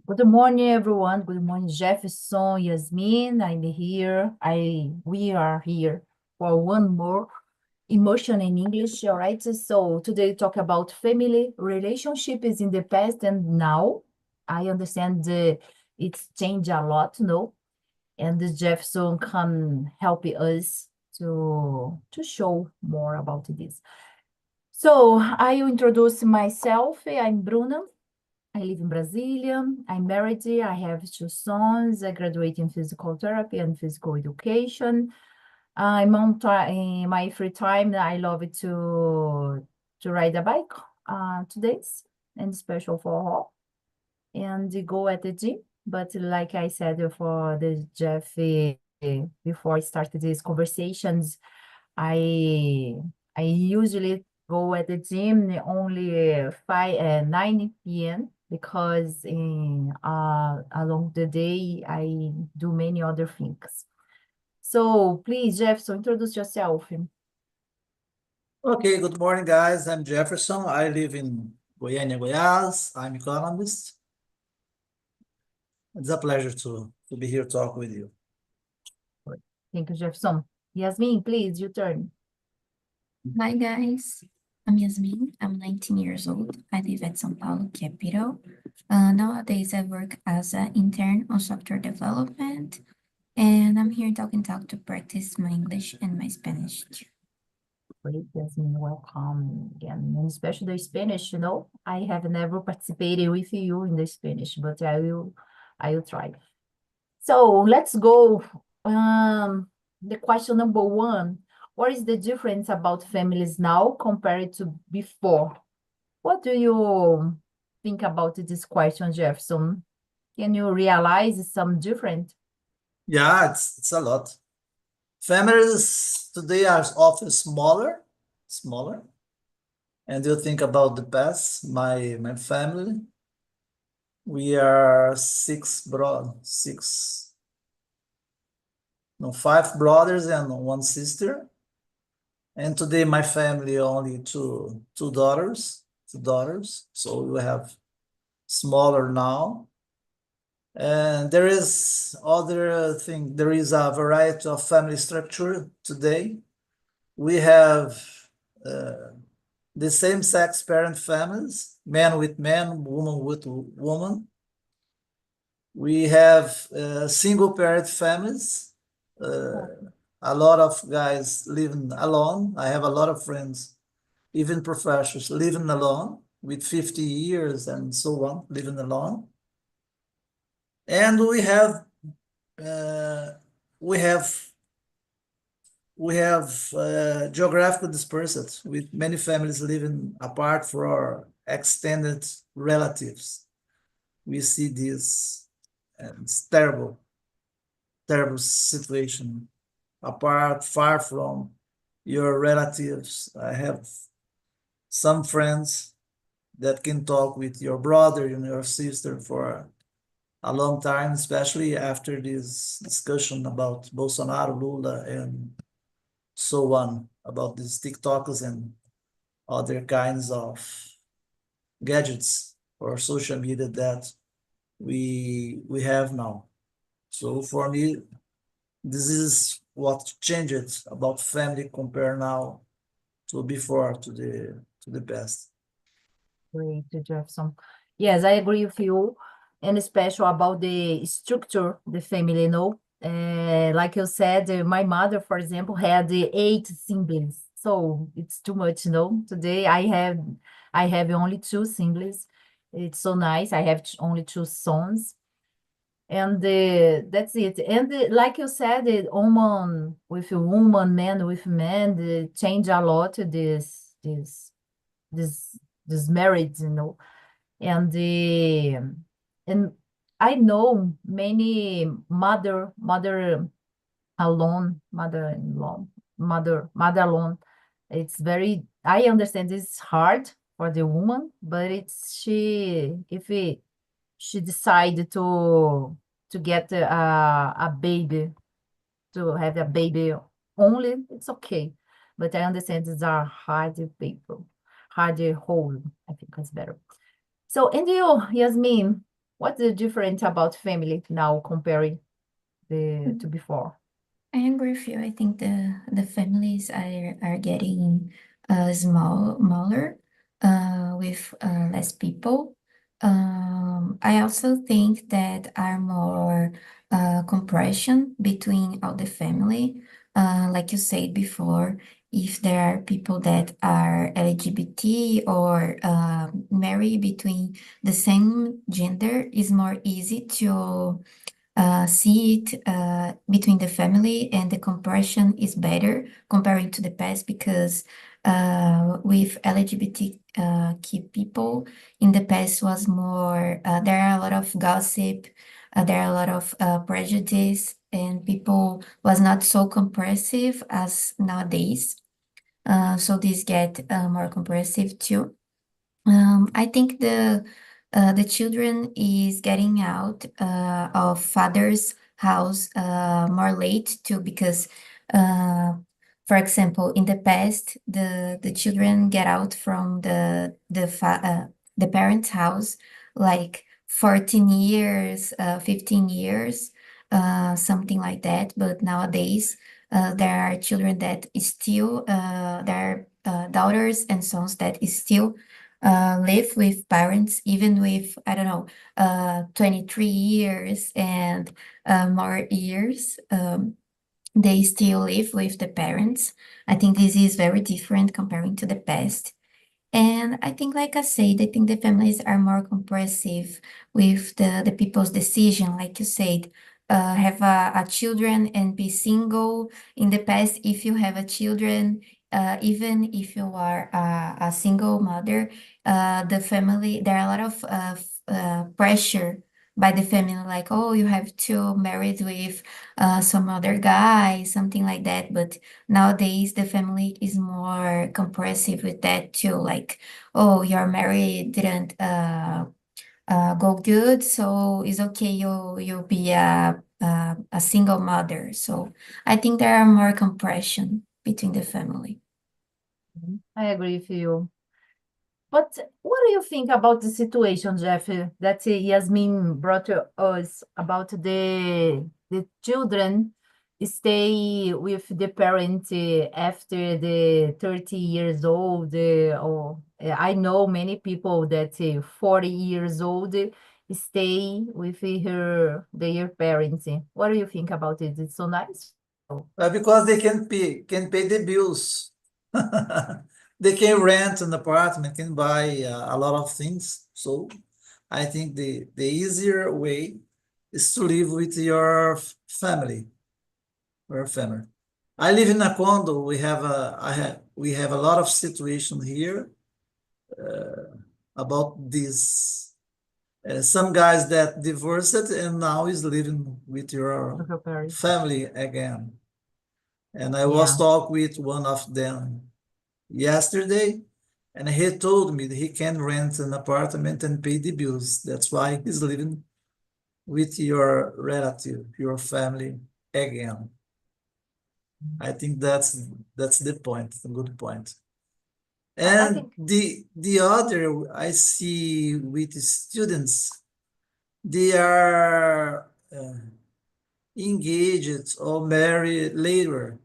Good morning, everyone. Good morning, Jefferson, Yasmin. I'm here. We are here for one more emotion in English. All right. So today talk about family relationships in the past and now. I understand it's changed a lot, no? And the Jefferson can help us to show more about this. So I will introduce myself. I'm Bruna. I live in Brasilia. I'm married. I have two sons. I graduate in physical therapy and physical education. In my free time. I love it to ride a bike today, and special for all, and go at the gym. But like I said for the Jeff before I started these conversations, I I usually go at the gym only 9 p.m. because along the day I do many other things. So please, Jefferson, introduce yourself. Okay, good morning, guys. I'm Jefferson. I live in Goiânia, Goiás. I'm economist. It's a pleasure to be here talk with you. Thank you, Jefferson. Yasmin, please, your turn. Hi guys, I'm Yasmin. I'm 19 years old. I live at São Paulo, capital. Nowadays, I work as an intern on software development, and I'm here talking talk to practice my English and my Spanish too. Great, Yasmin, welcome again, and especially the Spanish, I have never participated with you in the Spanish, but I will try. So let's go. The question number one, what is the difference about families now compared to before? What do you think about this question, Jefferson? Can you realize some different? Yeah, it's a lot. Families today are often smaller. And you think about the past, my family, we are five brothers and one sister. And today my family only two daughters. So we have smaller now. And there is other thing. There is a variety of family structure today. We have the same sex parent families, man with man, woman with woman. We have single parent families. A lot of guys living alone. I have a lot of friends, even professors, living alone with 50 years and so on, living alone. And we have geographical dispersed with many families living apart for extended relatives. We see this, and it's terrible situation. Apart, far from your relatives. I have some friends that can talk with your brother and your sister for a long time, especially after this discussion about Bolsonaro, Lula, and so on, about these TikToks and other kinds of gadgets or social media that we have now. So for me, this is what changed about family compare now to before, to the past. Great, Jefferson. Yes, I agree with you, and especially about the structure, the family, like you said, my mother, for example, had 8 siblings, so it's too much, Today I have only 2 siblings. It's so nice. I have only 2 sons, and that's it. And like you said, the woman with a woman, man with man, change a lot. This this marriage, and and I know many mother alone, mother-in-law, mother alone. It's very, I understand it's hard for the woman, but it's she decided to get a baby, to have a baby only, it's okay. But I understand it's a hard people, hard whole, I think it's better. So, and you, Yasmin, What's the difference about family now comparing to before? I agree with you. I think the families are getting smaller with less people. I also think that are more compression between all the family. Like you said before, if there are people that are LGBT or marry between the same gender, is more easy to see it between the family, and the comparison is better comparing to the past because with LGBTQ people in the past was more, there are a lot of gossip, there are a lot of prejudice, and people was not so compressive as nowadays. So this get more compressive too. I think the children is getting out of father's house more late too because for example in the past the children get out from the parents' house like 14 years 15 years something like that, but nowadays there are children that is still there are daughters and sons that is still live with parents, even with, I don't know, 23 years and more years, they still live with the parents. I think this is very different comparing to the past. And I think, like I said, I think the families are more compressive with the people's decision, like you said, have a children and be single. In the past, if you have a children, even if you are a single mother, the family, there are a lot of pressure by the family, like, oh, you have to marry with some other guy, something like that. But nowadays, the family is more compressive with that too. Like, oh, your marriage didn't go good, so it's okay. You'll be a single mother. So I think there are more compression between the family. I agree with you. But what do you think about the situation, Jeff, that Yasmin brought to us about the children stay with the parent after the 30 years old, or I know many people that 40 years old stay with their parents. What do you think about it? It's so nice. Because they can pay the bills. They can rent an apartment, can buy a lot of things. So I think the easier way is to live with your family. Your family. I live in a condo. We have a lot of situation here about this. Some guys that divorced and now is living with your With your parents. family again. And I Yeah. was talking with one of them yesterday, and he told me that he can rent an apartment and pay the bills. That's why he's living with your relative, your family again. I think that's the point, a good point. I And think the other I see with students, they are engaged or married later.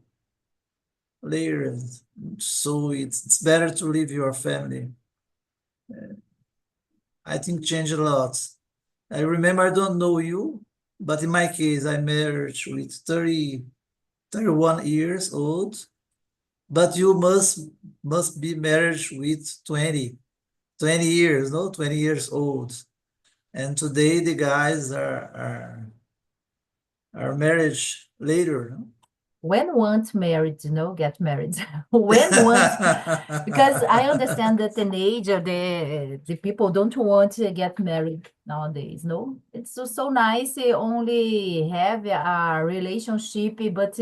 So it's better to leave your family. I think changed a lot. I remember, I don't know you, but in my case, I married with 31 years old, but you must be married with 20 years, no? 20 years old. And today the guys are married later, no? when once married, get married. When once, because I understand that the age of the people don't want to get married nowadays. No, it's so nice. Only have a relationship, but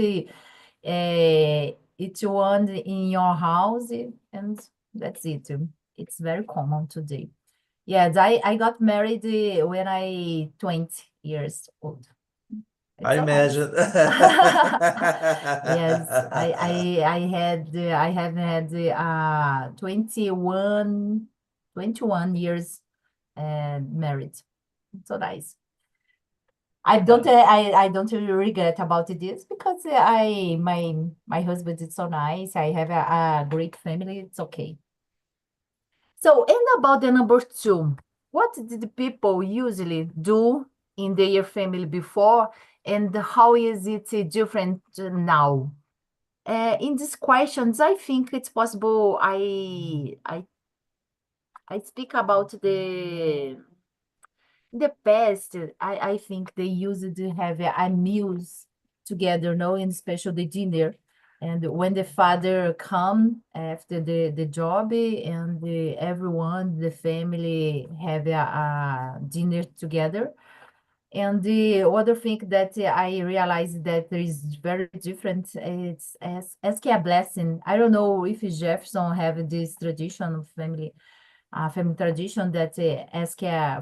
it's one in your house, and that's it. It's very common today. Yes, I got married when I 20 years old. It's I so nice. imagine. Yes, I have had 21 years married. So nice. I don't really regret about this because my husband is so nice. I have a great family. It's okay. So, and about the number two, what did the people usually do in their family before, and how is it different now? In these questions, I think it's possible I speak about the past. I think they used to have a meals together, no, and especially the dinner. And when the father come after the job and everyone, the family have a dinner together. And the other thing that I realized that is very different, it's ask a blessing. I don't know if Jefferson have this tradition of family tradition that ask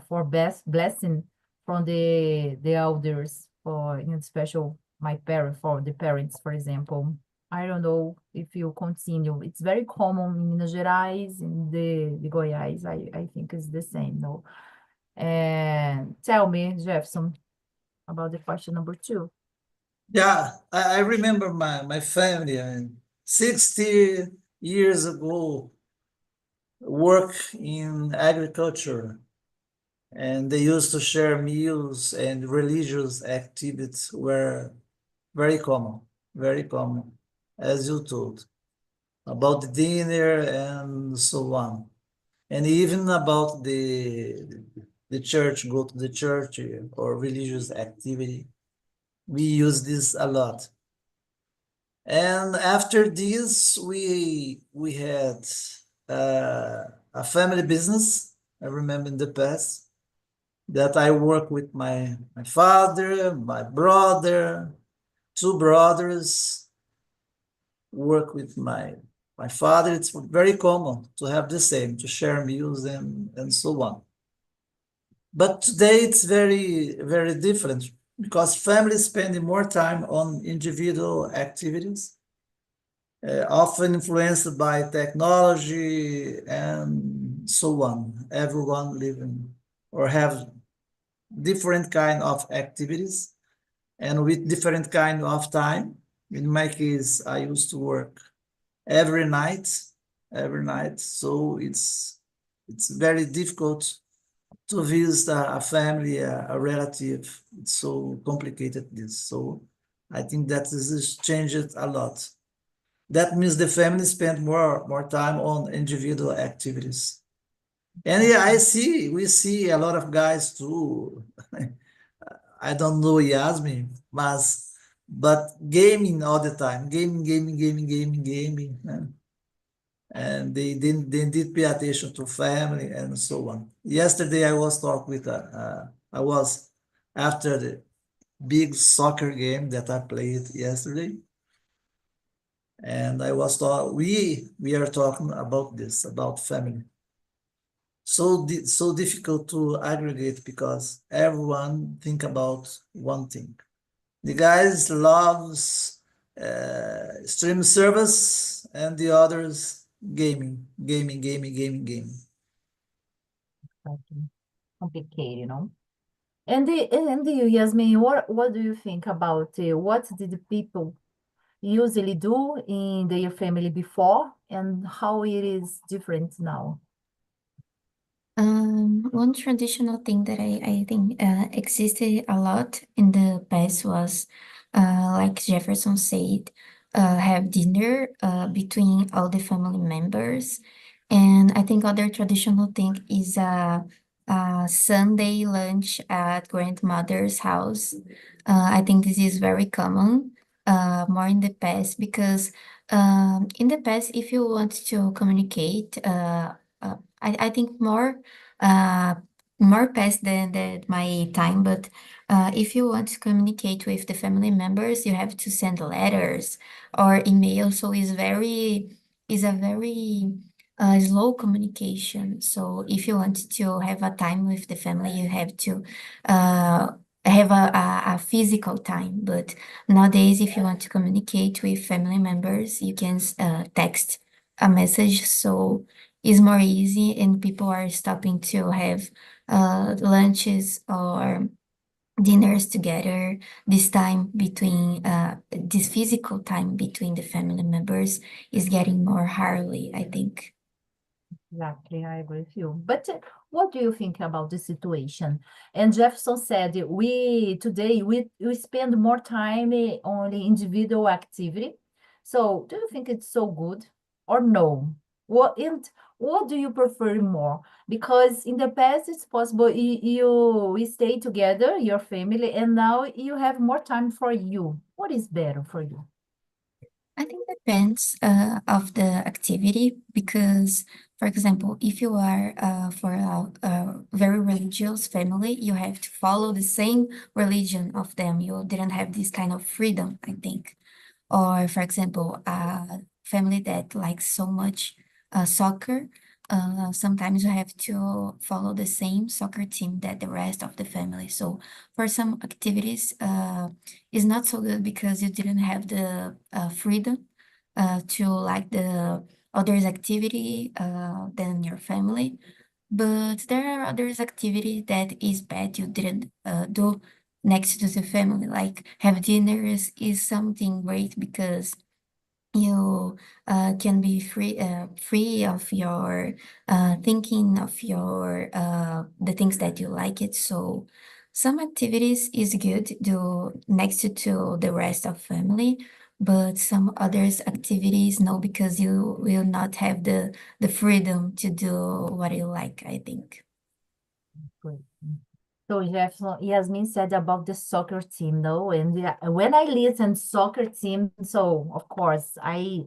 for best blessing from the elders for in special my parent for the parents, for example. I don't know if you continue. It's very common in Minas Gerais, in the Goiás. I think it's the same, no? And tell me, Jefferson, about the question number two. Yeah, I remember my family, 60 years ago, work in agriculture, and they used to share meals, and religious activities were very common, as you told, about the dinner and so on. And even about the church, go to the church or religious activity. We use this a lot. And after this, we had a family business. I remember in the past that I work with my father, my brother, two brothers, work with my father. It's very common to have the same, to share meals and so on. But today it's very different because families spending more time on individual activities, often influenced by technology and so on. Everyone living or have different kind of activities and with different kind of time. In my case, I used to work every night, so it's very difficult to visit a family, a relative. It's so complicated this. So I think that this has changed a lot. That means the family spend more time on individual activities. And yeah, we see a lot of guys too. I don't know Yasmin, but gaming all the time, gaming. And they did pay attention to family and so on. Yesterday I was talking with I was after the big soccer game that I played yesterday, and I was talking. We are talking about this about family. So difficult to aggregate because everyone think about one thing. The guys loves stream service and the others gaming. Okay. Complicated, you know. And you, Yasmin, what do you think about what did the people usually do in their family before and how it is different now? One traditional thing that I think existed a lot in the past was, like Jefferson said, have dinner between all the family members. And I think other traditional thing is a Sunday lunch at grandmother's house. I think this is very common, more in the past, because in the past, if you want to communicate, I think uh, more past than my time, but if you want to communicate with the family members, you have to send letters or email. So is a very slow communication. So if you want to have a time with the family, you have to have a physical time. But nowadays, if you want to communicate with family members, you can text a message. So is more easy and people are stopping to have lunches or dinners together. This time between this physical time between the family members is getting more hardly, I think. Exactly, I agree with you. But what do you think about the situation? And Jefferson said we today we spend more time on the individual activity. So do you think it's so good or no? What do you prefer more? Because in the past it's possible you stay together, your family, and now you have more time for you. What is better for you? I think depends of the activity because, for example, if you are for a very religious family, you have to follow the same religion of them. You didn't have this kind of freedom, I think. Or, for example, a family that likes so much soccer, sometimes you have to follow the same soccer team that the rest of the family. So, for some activities, it's not so good because you didn't have the freedom to like the others' activity than your family. But there are others activity that is bad you didn't do next to the family, like have dinners is something great because you can be free of your thinking of your the things that you like it. So some activities is good to do next to the rest of family, but some others activities no, because you will not have the freedom to do what you like, I think. Great. So Jefferson, Yasmin said about the soccer team, though, and yeah, when I listen soccer team, so of course I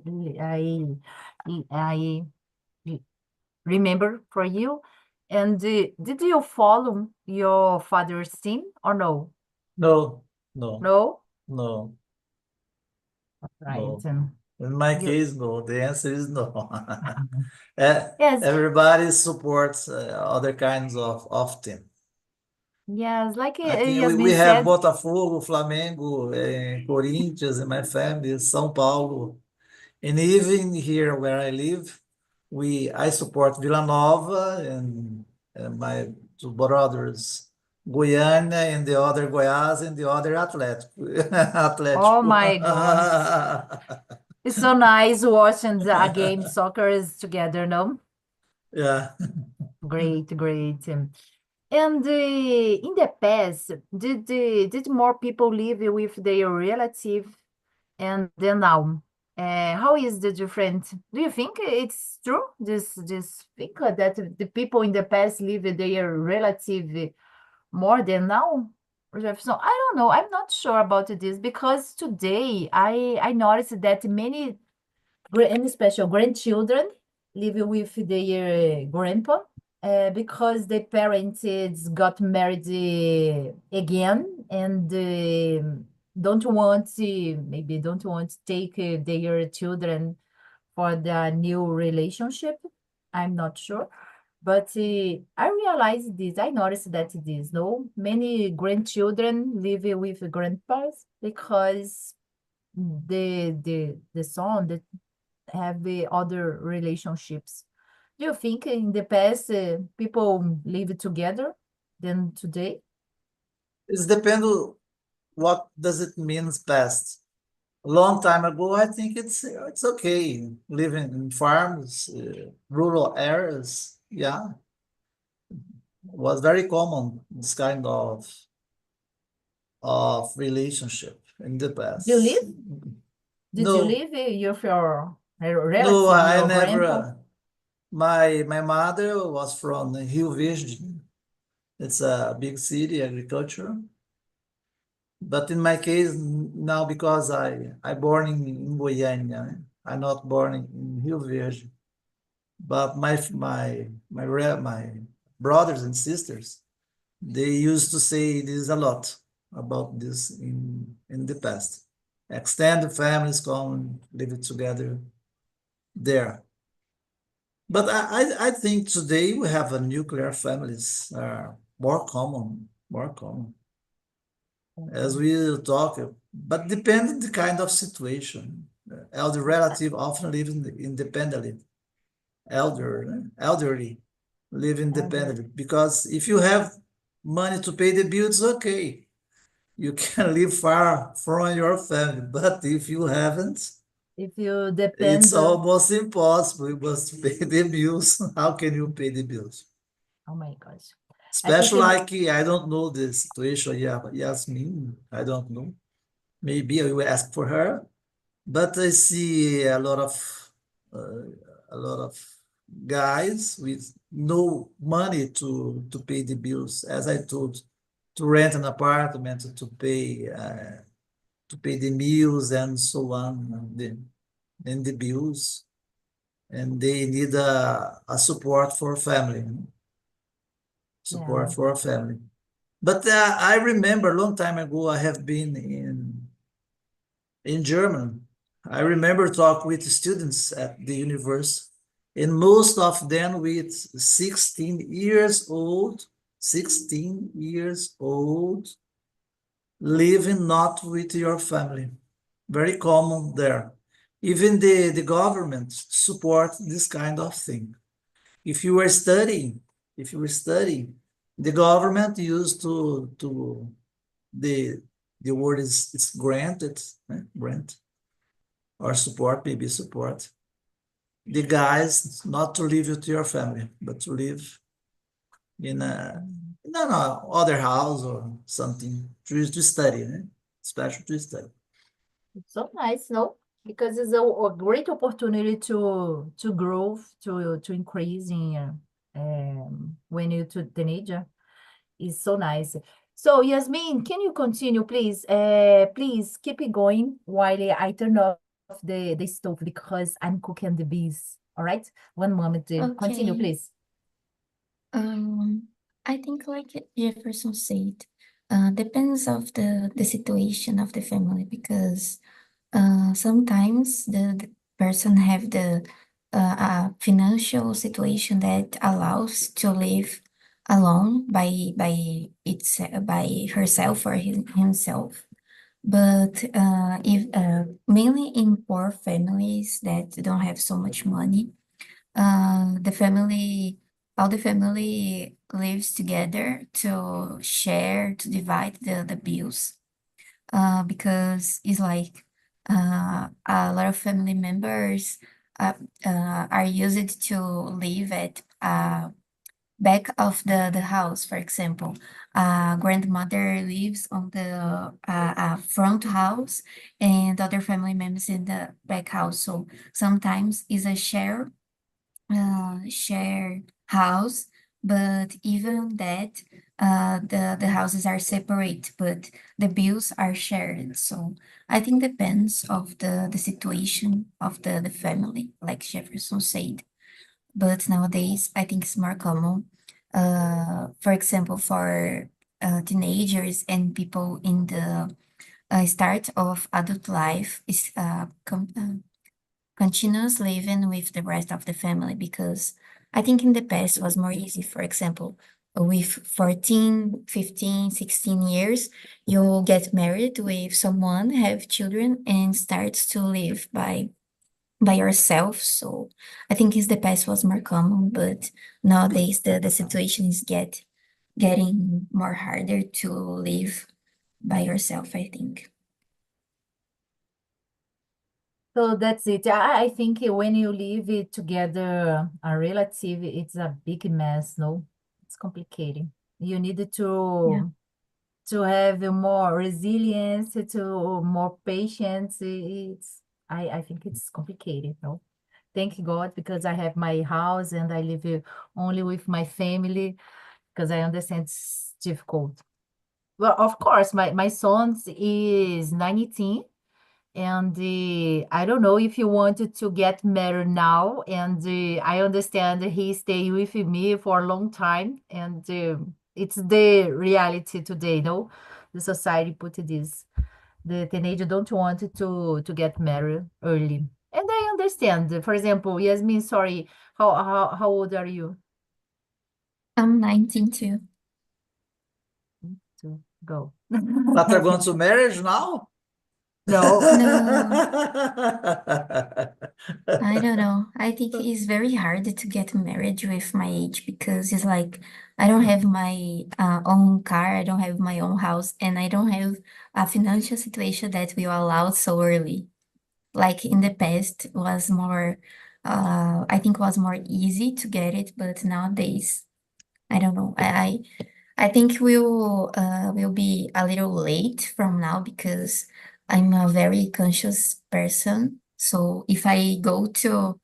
remember for you. And did you follow your father's team or no? No, no, No, no, right? no. In my You case, no. The answer is no. Eh, yes, Everybody supports other kinds of team. yes, like I think we Yasmin have said. Botafogo, Flamengo, Corinthians in my family, São Paulo. And even here where I live, I support Vila Nova and my two brothers, Goiânia and the other Goiás and the other Atlético. Oh Atlético. my God, it's so nice watching the game soccer is together, no? Yeah. Great, great. And in the past, did more people live with their relative and then now? How is the different? Do you think it's true? This think that the people in the past live with their relative more than now? So I don't know. I'm not sure about this because today I noticed that many and special grandchildren live with their grandpa because the parents got married again and don't want to maybe don't want to take their children for the new relationship. I'm not sure. But I realized this, I noticed that this, no, many grandchildren live with grandpas because the son, the have the other relationships. Do you think in the past people live together than today? It depends what does it mean past. A long time ago, I think it's okay living in farms, rural areas. Yeah, was very common this kind of relationship in the Do you past. live? Did you No, live with your no, relative, I your grandpa? never. My mother was from Rio Verde. It's a big city, agriculture. But in my case now, because I born in Goiânia, I'm not born in Rio Verde. But my brothers and sisters, they used to say this a lot about this in the past. Extended families come live together there. But I think today we have a nuclear families are more common as Okay. we talk. But depending the kind of situation, elder relative often live independently, elderly. live I agree. independently. Because if you have money to pay the bills, okay, you can live far from your family. But if you haven't, If you it's depend, almost impossible. You must pay the bills. How can you pay the bills? oh my gosh. I think Especially like, I don't know the situation. Yeah, Yasmin, I don't know. Maybe I will ask for her. But I see uh, a lot of guys with no money to pay the bills, as I told, to rent an apartment, to pay the meals and so on, and the bills, and they need a support for family, support yeah. for a family. But I remember a long time ago, I have been in German. I remember talk with students at the university, and most of them with 16 years old, 16 years old, living not with your family. Very common there. Even the government support this kind of thing. If you were studying, if you were studying, the government used to the the word is granted, grant or support, maybe support the guys not to live with your family, but to live in a no other house or something to study, special to study. It's so nice, no? Because it's a great opportunity to grow, to increase in when you're to teenager. It's so nice. So Yasmin, can you continue, please? Please keep it going while I turn off the stove because I'm cooking the bees. All right? One moment. Continue, Okay. please. Um, I think like Jefferson said, depends of the situation of the family because sometimes the person have the financial situation that allows to live alone by herself or himself. But if mainly in poor families that don't have so much money, the family, all the family lives together to share, to divide the bills. Because it's like a lot of family members uh, are used to live at back of the house, for example. Grandmother lives on the front house and other family members in the back house. So sometimes it's a shared house, but even that, the houses are separate, but the bills are shared. So I think depends of the situation of the family, like Jefferson said. But nowadays, I think it's more common. For example, for teenagers and people in the start of adult life is continuous living with the rest of the family because I think in the past was more easy. For example, with 14, 15, 16 years, you'll get married with someone, have children, and start to live by yourself. So I think in the past was more common, but nowadays the situation is getting more harder to live by yourself, I think. So that's it. I think when you live it together, a relative, it's a big mess, no? It's complicated. You need Yeah. to have more resilience, to more patience. I think it's complicated, no? Thank God because I have my house and I live only with my family because I understand it's difficult. Well, of course, my son is 19 and I don't know if he wanted to get married now. And I understand he stay with me for a long time. And it's the reality today, no? The society put this. The teenager don't want to get married early. And I understand. For example, Yasmin, sorry, how old are you? I'm 19 too. To go. But they're going to marriage now? No. No, I don't know. I think it's very hard to get married with my age because it's like I don't have my own car, I don't have my own house, and I don't have a financial situation that will allow so early. Like in the past was more, I think was more easy to get it, but nowadays, I don't know. I think we'll be a little late from now because I'm a very conscious person. So if I go to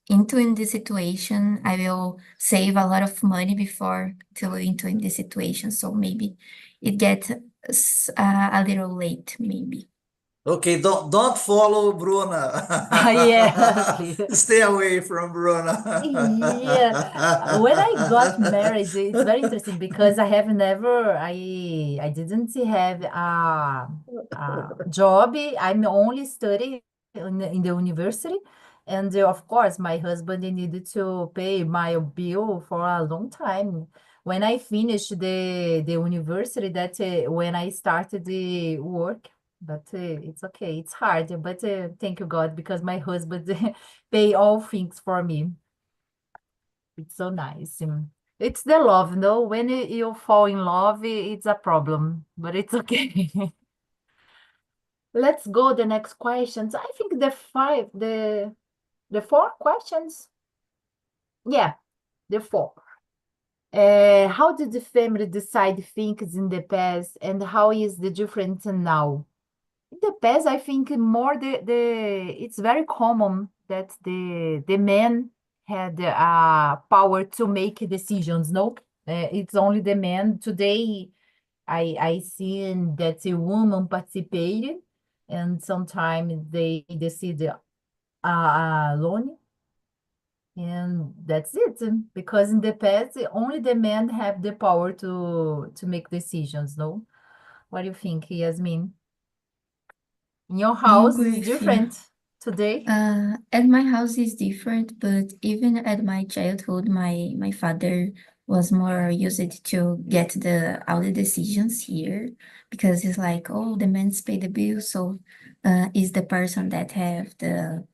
into in this situation, I will save a lot of money before to into in this situation. So maybe it gets a little late, maybe. Okay, don't follow Bruna. Yeah, clear. Stay away from Bruna. Yeah, when I got married, it's very interesting because I have never, I didn't have a job. I'm only studying in the university, and of course, my husband needed to pay my bill for a long time. When I finished the university, that's when I started the work. But it's okay. It's hard, but thank you God because my husband pay all things for me. It's so nice. It's the love, no? When you fall in love, it's a problem, but it's okay. Let's go the next questions. I think the four questions. Yeah, the four. How did the family decide things in the past, and how is the difference now? In the past, I think more the it's very common that the men had power to make decisions. No, it's only the men. Today, I see that a woman participated, and sometimes they decide alone, and that's it. Because in the past, only the men have the power to make decisions. No, what do you think, Yasmin? In your I house agree is with you. different today? At my house is different, but even at my childhood, my father was more used to get all the decisions here because it's like, oh, the men's pay the bill, so is the person that have the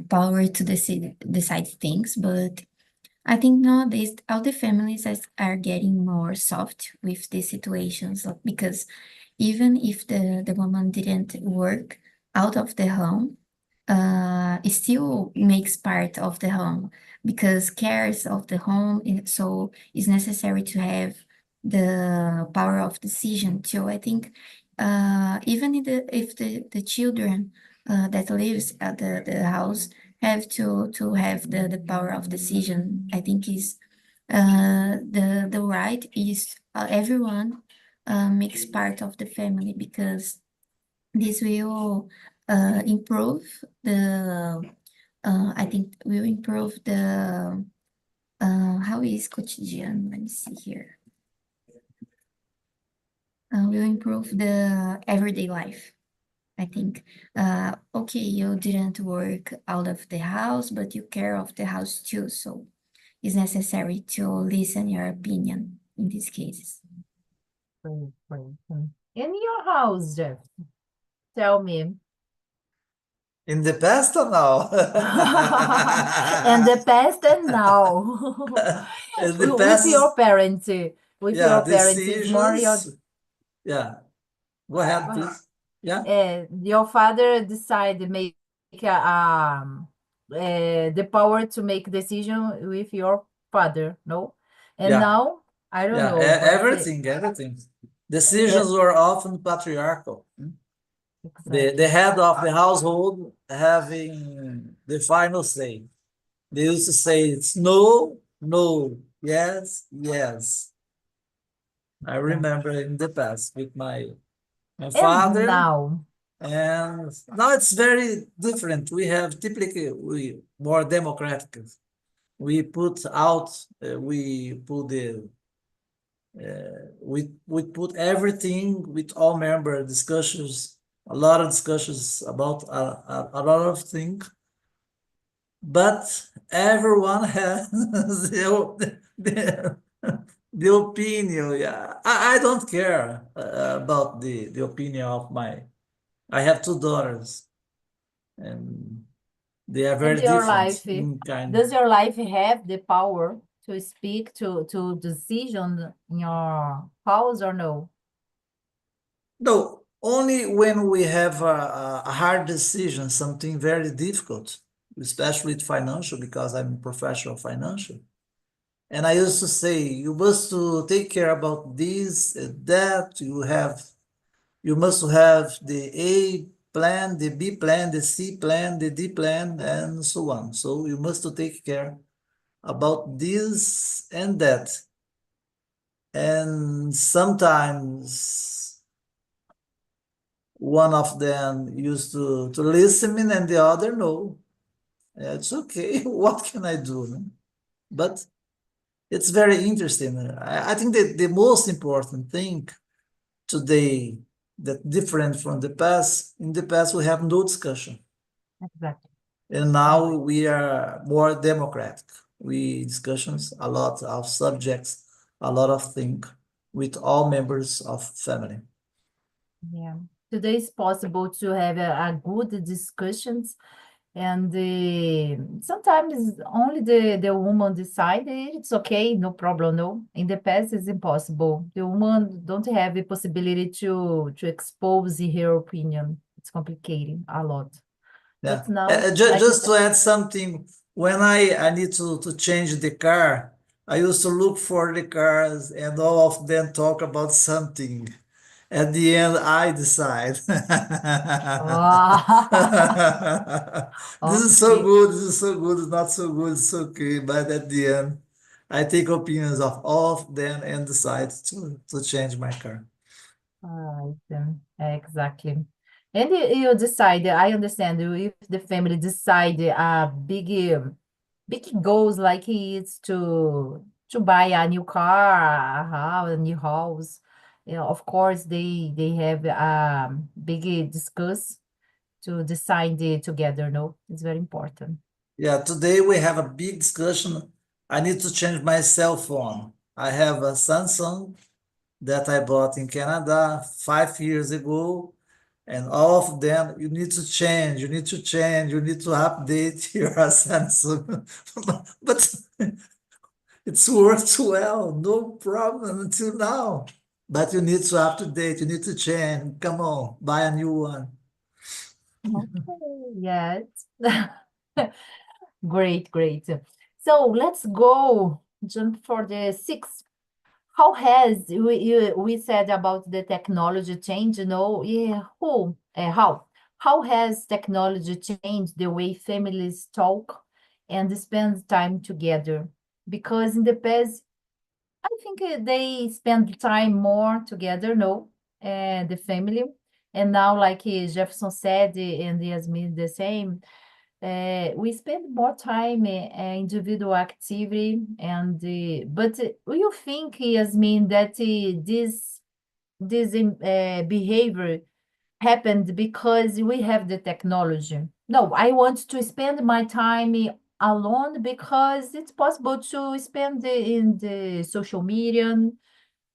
power to decide things. But I think nowadays all the families are getting more soft with these situations because even if the woman didn't work out of the home, it still makes part of the home because cares of the home, so it's necessary to have the power of decision too. I think even if the children that lives at the house have to have the power of decision. I think is the right is everyone makes part of the family because this will improve the I think will improve the how is cotidiano? Let me see here. Will improve the everyday life. I think, okay, you didn't work out of the house, but you care of the house too. So it's necessary to listen your opinion in these cases. Great, great. In your house, Jeff, tell me. In the past or now? And the past and now. In the With past, your parents, with yeah, your parents is more your decisions. Yeah, go ahead, please. Yeah, your father decide make the power to make decision with your father, no? And yeah, now I don't yeah, know, but everything. Decisions were often patriarchal. The exactly. head of the household having the final say. They used to say it's no, no, yes, yes. I Yeah. remember in the past with my And father, now, and now it's very different. We have typically we more democratic. We put out, we put the we put everything with all member discussions, a lot of discussions about a lot of things, but everyone has the, the opinion. Yeah, I don't care about the opinion of I have two daughters, and they are very And your different life, in kind. does your life have the power to speak to decision in your house or no? No, only when we have a hard decision, something very difficult, especially with financial, because I'm a professional financial. And I used to say, you must to take care about this, that. You must have the A plan, the B plan, the C plan, the D plan, and so on. So you must to take care about this and that. And sometimes one of them used to listen and the other no. It's okay. What can I do? No? But it's very interesting. I think that the most important thing today that different from the past, in the past we have no discussion. Exactly. And now we are more democratic. We discussions a lot of subjects, a lot of things with all members of family. Yeah. Today it's possible to have a good discussions and sometimes only the woman decide it's okay, no problem, no. In the past it's impossible. The woman don't have the possibility to expose her opinion. It's complicating a lot. Yeah. But now, like you Just said, to add something, when I need to change the car, I used to look for the cars and all of them talk about something. At the end, I decide. This is so okay. good, this is so good, it's not so good, it's okay. But at the end, I take opinions of all of them and decide to change my car. All right, exactly. And you decide, I understand, if the family decide a big goals like it's to buy a new car, a new house. You know, of course, they have big discuss to decide together. No, it's very important. Yeah, today we have a big discussion. I need to change my cell phone. I have a Samsung that I bought in Canada 5 years ago, and all of them, you need to change, you need to change, you need to update your Samsung. But it's worked well, no problem until now. But you need to up to date, you need to change. Come on, buy a new one. Okay, yes. Great, great. So let's go jump for the sixth. How has we said about the technology change, you know? Yeah, how has technology changed the way families talk and spend time together? Because in the past, I think they spend time more together, no, the family. And now, like Jefferson said, and Yasmin the same, we spend more time individual activity and but do you think, Yasmin, that this behavior happened because we have the technology? No, I want to spend my time alone because it's possible to spend in the social media.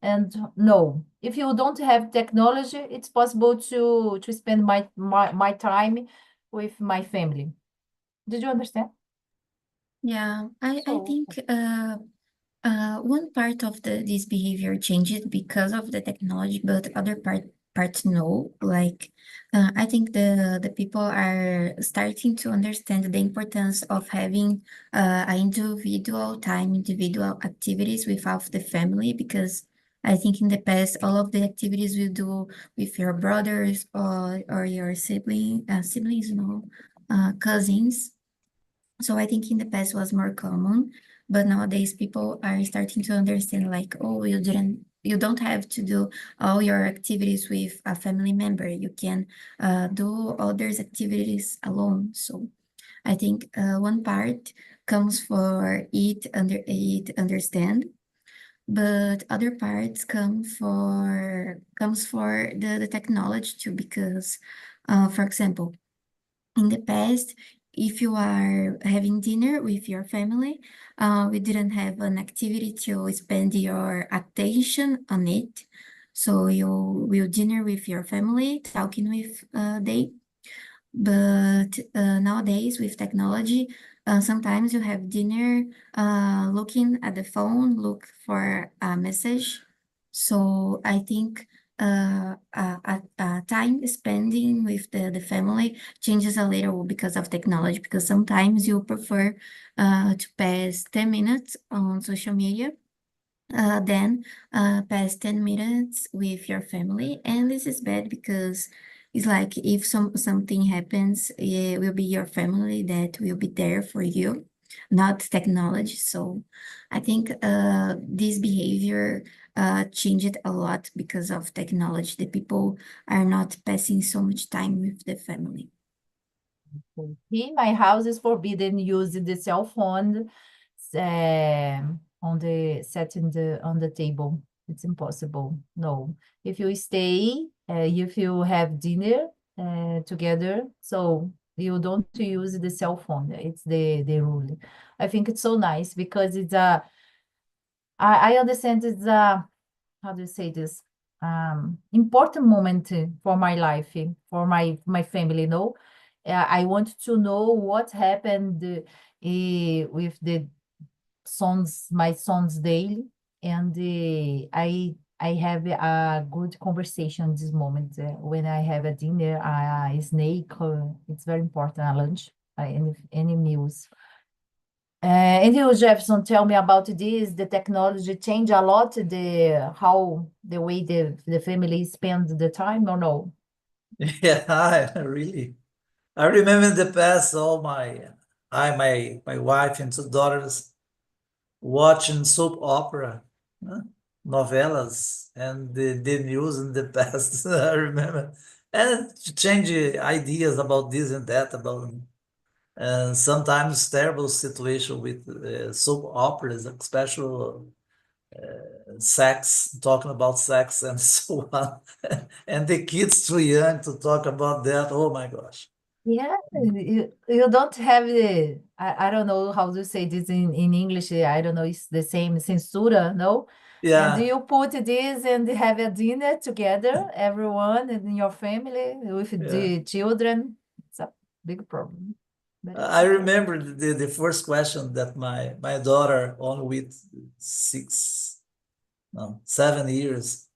And no, if you don't have technology, it's possible to spend my time with my family. Did you understand? Yeah, I So, think one part of this behavior changed because of the technology, but other parts no. Like I think the people are starting to understand the importance of having individual time, individual activities without the family, because I think in the past all of the activities you do with your brothers or your siblings, you know, cousins. So I think in the past was more common, but nowadays people are starting to understand like, oh, you don't have to do all your activities with a family member. You can do others activities alone. So I think one part comes for it understand, but other parts comes for the technology too, because for example, in the past, if you are having dinner with your family, we didn't have an activity to spend your attention on it. So you will dinner with your family, talking with they. But nowadays with technology, sometimes you have dinner looking at the phone, look for a message. So I think time spending with the family changes a little because of technology, because sometimes you prefer to pass 10 minutes on social media then pass 10 minutes with your family. And this is bad because it's like if something happens, it will be your family that will be there for you, not technology. So I think this behavior changed a lot because of technology. The people are not passing so much time with the family. In my house is forbidden using the cell phone on the setting on the table. It's impossible. No. If you stay, if you have dinner together, so you don't use the cell phone. It's the rule. I think it's so nice because it's I understand it's how do you say this? Important moment for my life, for my family, no? I want to know what happened with the sons, my sons daily, and I have a good conversation this moment when I have a dinner, a snake. It's very important, a lunch, any meals. And you, Jefferson, tell me about this. The technology change a lot how the way the family spend the time or no? Yeah, really. I remember in the past, my wife and two daughters watching soap opera, huh? Novelas, and the news in the past. I remember, and to change ideas about this and that about sometimes terrible situation with soap operas, especially sex, talking about sex and so on, and the kids too young to talk about that. Oh my gosh. Yeah, you don't have I don't know how to say this in English. I don't know, it's the same censura, no? And Yeah, you put this and have a dinner together, everyone in your family with yeah. the children. It's a big problem. But it's I okay. remember the first question that my daughter, only with 6, no, 7 years,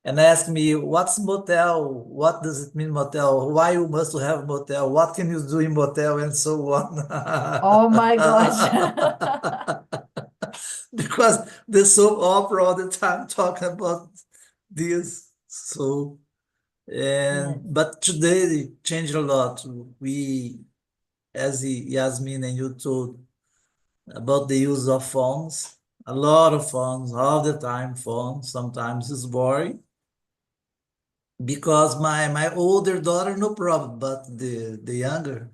and asked me, "What's motel? What does it mean motel? Why you must have motel? What can you do in motel?" And so on. Oh my gosh. Because the soap opera all the time talking about this. So and Yes. but today it changed a lot. We, as Yasmin and you told about the use of phones, a lot of phones, all the time phones. Sometimes it's boring because my older daughter no problem, but the younger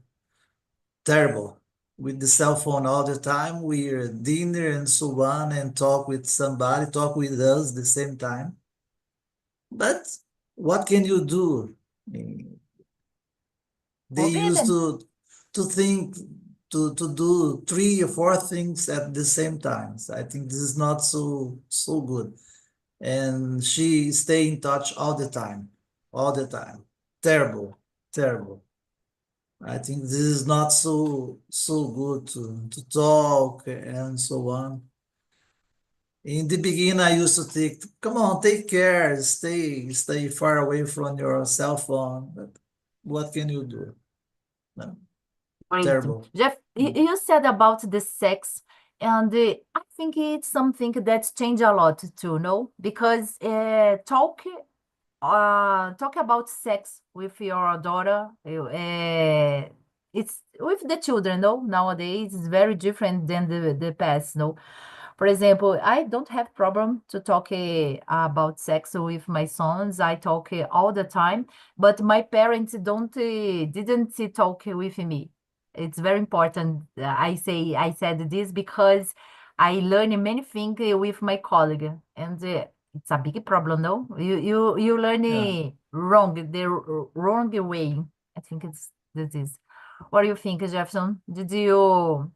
terrible with the cell phone all the time. We're at dinner and so on and talk with somebody, talk with us the same time. But what can you do? They used Forbidden. to think to do 3 or 4 things at the same time. So I think this is not so good. And she stay in touch all the time, all the time. Terrible, terrible. I think this is not so good to talk and so on. In the beginning, I used to think, come on, take care, stay far away from your cell phone. But what can you do? No, Great. terrible. Jeff, you said about the sex, and I think it's something that's changed a lot too, no? Because talk about sex with your daughter, it's with the children, no? Nowadays, it's very different than the past, no? For example, I don't have problem to talk about sex with my sons. I talk all the time, but my parents don't didn't talk with me. It's very important. I said this because I learn many things with my colleague, and it's a big problem, no? You learn Yeah. wrong, the wrong way. I think it's this is. What do you think, Jefferson? Did you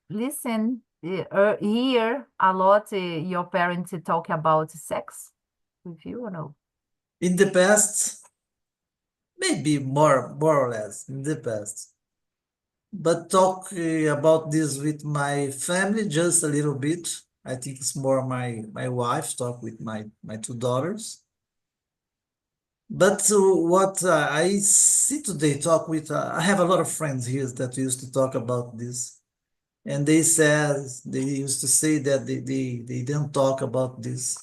listen hear a lot your parents talk about sex with you or no? In the past, maybe more or less in the past. But talk about this with my family just a little bit. I think it's more my wife talk with my two daughters. But what I see today talk with, I have a lot of friends here that used to talk about this. And they used to say that they didn't talk about this.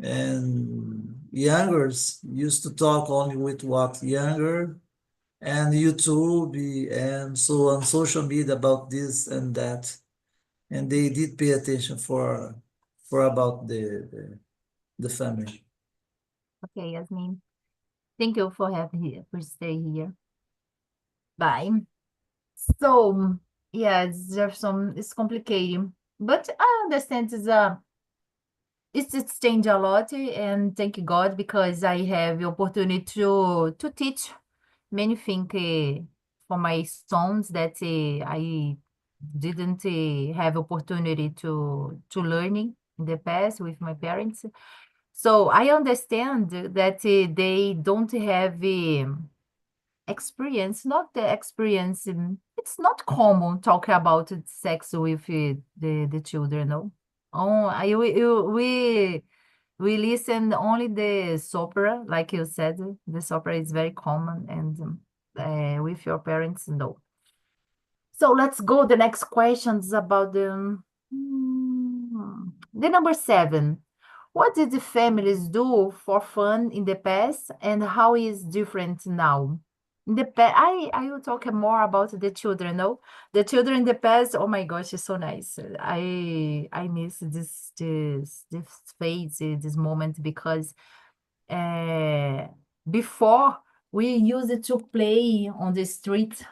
And youngers used to talk only with what younger and YouTube and so on social media about this and that. And they did pay attention for about the family. Okay, Yasmin. Thank you for having here, for stay here. Bye. So, yes, Jefferson, it's complicated, but I understand it's changed a lot, and thank God because I have the opportunity to teach many things for my sons that I didn't have opportunity to learning in the past with my parents. So I understand that they don't have experience, not the experience. It's not common talk about sex with the children, no. Oh, we listen only the opera, like you said. The opera is very common, and with your parents, no. So let's go. The next questions about the number 7. What did the families do for fun in the past, and how is different now? In the past, I will talk more about the children. No, the children in the past. Oh my gosh, it's so nice. I miss this phase, this moment because uh, before we used to play on the street.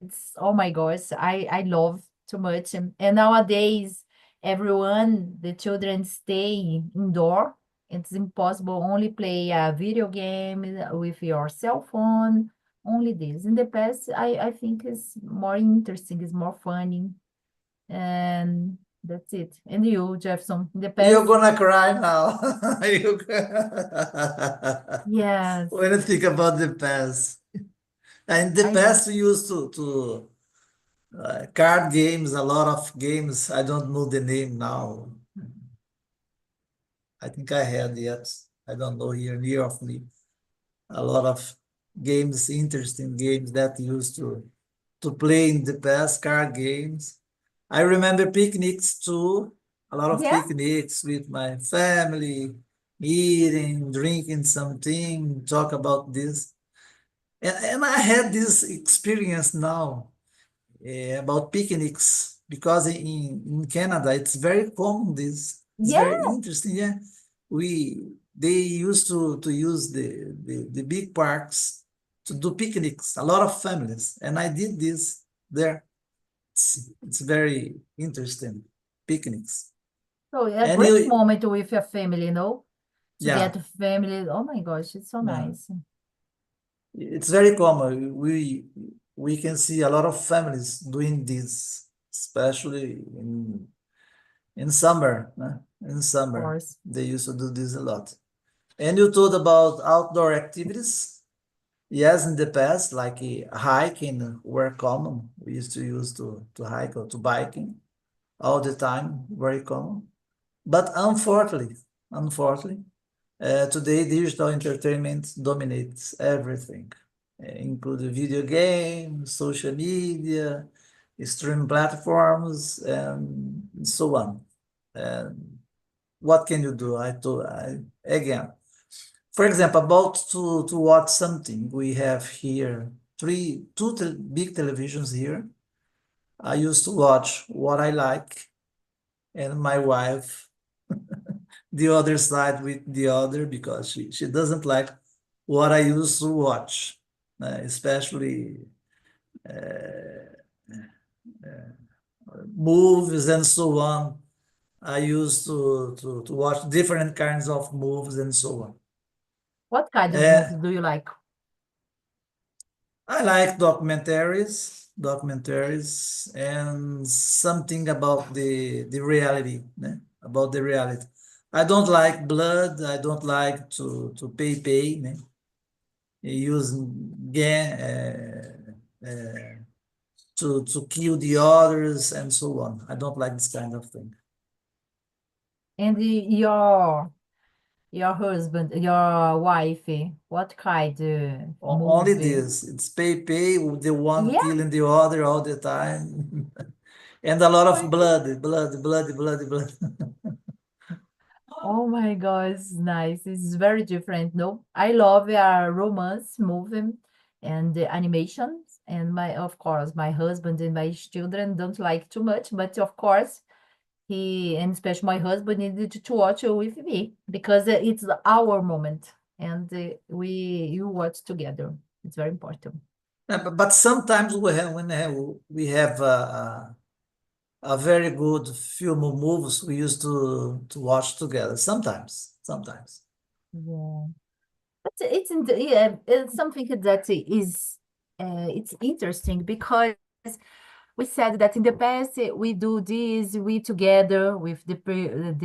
It's oh my gosh, I love too much. And nowadays, everyone, the children stay indoor. It's impossible only play a video game with your cell phone. Only this. In the past, I think it's more interesting, it's more funny, and that's it. And you, Jefferson, in the You're past, gonna cry now. yes, When you think about the past. In the I know. past, we used to card games, a lot of games. I don't know the name now. I think I had yet. I don't know here near of me. A lot of games, interesting games that used to play in the past, card games. I remember picnics too. A lot of Yeah, picnics with my family, eating, drinking something, talk about this. And I had this experience now about picnics because in Canada it's very common. This it's yeah. very interesting. Yeah, they used to use the big parks to do picnics. A lot of families, and I did this there. It's very interesting picnics. So a And great you, moment with your family, you know, to yeah, get family. Oh my gosh, it's so yeah, nice. it's very common. We can see a lot of families doing this, especially in summer. In Of summer, course. they used to do this a lot. And you told about outdoor activities. Yes, in the past, like hiking were common. We used to use to hike or to biking all the time, very common. But unfortunately, today digital entertainment dominates everything, including video games, social media, streaming platforms, and so on. And what can you do? Again, for example, about to watch something, we have here big televisions here. I used to watch what I like, and my wife the other side with the other because she doesn't like what I used to watch, especially movies and so on. I used to watch different kinds of movies and so on. What kind of Uh, movie do you like? I like documentaries, and something about the reality, about the reality. I don't like blood. I don't like to pay, né? Use to kill the others and so on. I don't like this kind of thing. And your husband, your wife, what kind Only movie? this. It's pay, the one Yeah. killing the other all the time. And a lot of blood. Oh my God, it's nice. It's very different. No, I love romance movie and the animations. And of course, my husband and my children don't like too much, but of course, and especially my husband needed to watch it with me because it's our moment, and you watch together. It's very important. But sometimes we have a very good film or movies we used to watch together. Sometimes. Yeah. But yeah, it's something that is it's interesting because we said that in the past we do this, we together with the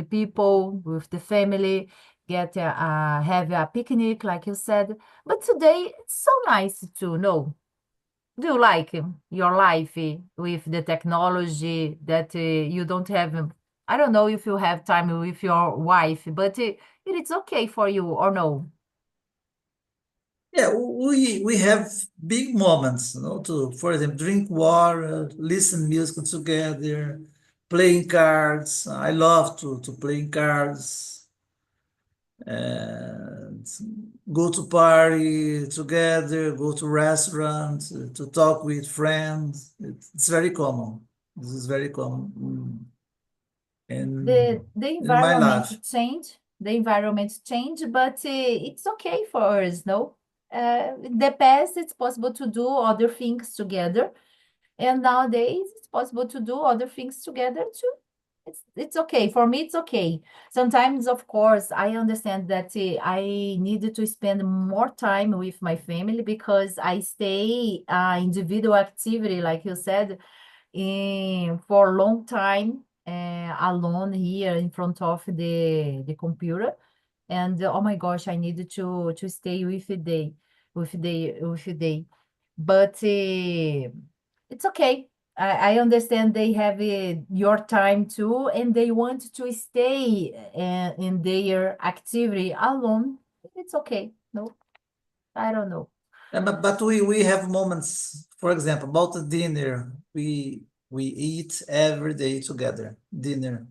people, with the family, get have a picnic, like you said. But today it's so nice to know. Do you like your life with the technology that you don't have? I don't know if you have time with your wife, but it's okay for you or no? Yeah, we have big moments, to, for example, drink water, listen music together, playing cards. I love to play cards and go to party together, go to restaurants, to talk with friends. It's very common. This is very common The in my environment life. change, but it's okay for us, no? In the past, it's possible to do other things together, and nowadays it's possible to do other things together too. It's okay. For me, it's okay. Sometimes, of course, I understand that I needed to spend more time with my family because I stay individual activity, like you said, for a long time alone here in front of the computer. And oh my gosh, I needed to stay with the day. But it's okay. I understand they have your time too, and they want to stay in their activity alone. It's okay. No, I don't know. But we have moments, for example, about the dinner. We eat every day together, dinner.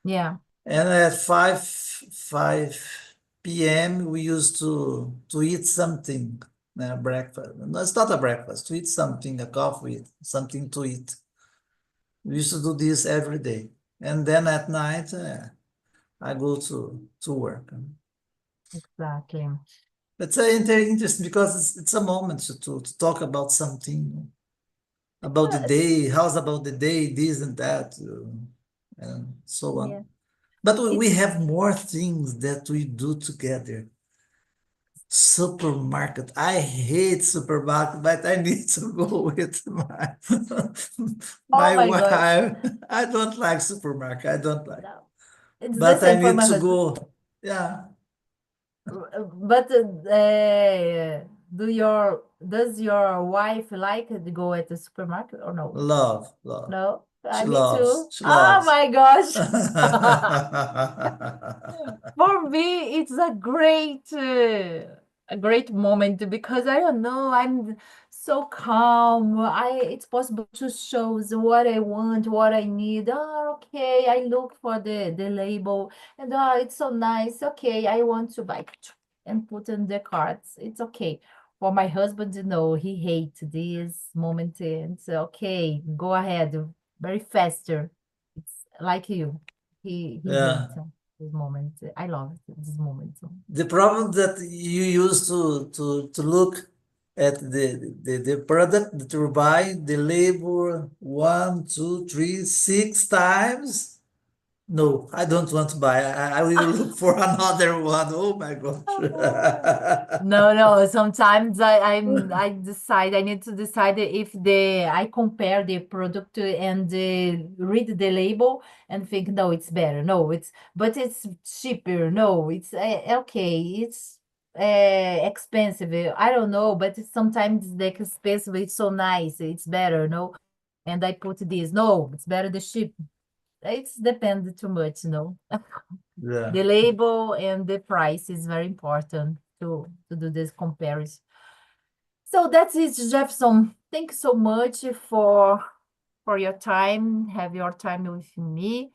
Yeah, And at 5 p.m. we used to eat something, breakfast. No, it's not a breakfast, to eat something, a coffee, something to eat. We used to do this every day. And then at night, I go to work. exactly. It's interesting because it's a moment to talk about something, about the day, how's about the day, this and that, and so Yeah, on. But we it's have more things that we do together. Supermarket. I hate supermarket, but I need to go with my oh my my gosh. wife. I don't like supermarket. I don't like, No, it's the but I same for need my to husband. go. Yeah, But does your wife like to go at the supermarket or no? love. No, She me loves. too. She Oh loves. my gosh. For me, it's a great moment because I don't know, I'm so calm. It's possible to choose what I want, what I need. Oh, okay, I look for the label, and oh, it's so nice. Okay, I want to buy and put in the carts. It's okay. For my husband, no, he hates this moment. And so, okay, go ahead, very faster. It's like you. He hates Yeah. this moment. I love this moment. The problem that you use to look at the product that you buy, the label 1, 2, 3, 6 times. No, I don't want to buy. I will look for another one. Oh my gosh. No, sometimes I decide I need to decide if I compare the product and read the label and think no, it's better. No, but it's cheaper. No, it's okay. It's expensive. I don't know, but sometimes the expensive is so nice. It's better. No, and I put this. No, it's better the cheap. It's depends too much. No. Yeah. The label and the price is very important to do this comparison. So that's it, Jefferson. Thank you so much for your time. Have your time with me,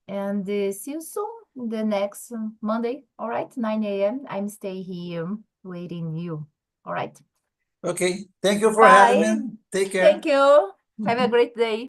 and see you soon the next Monday. All right, 9 a.m. I'm stay here waiting you. All right. Okay. Thank you for having Bye. me. Take care. Thank you. Have a great day.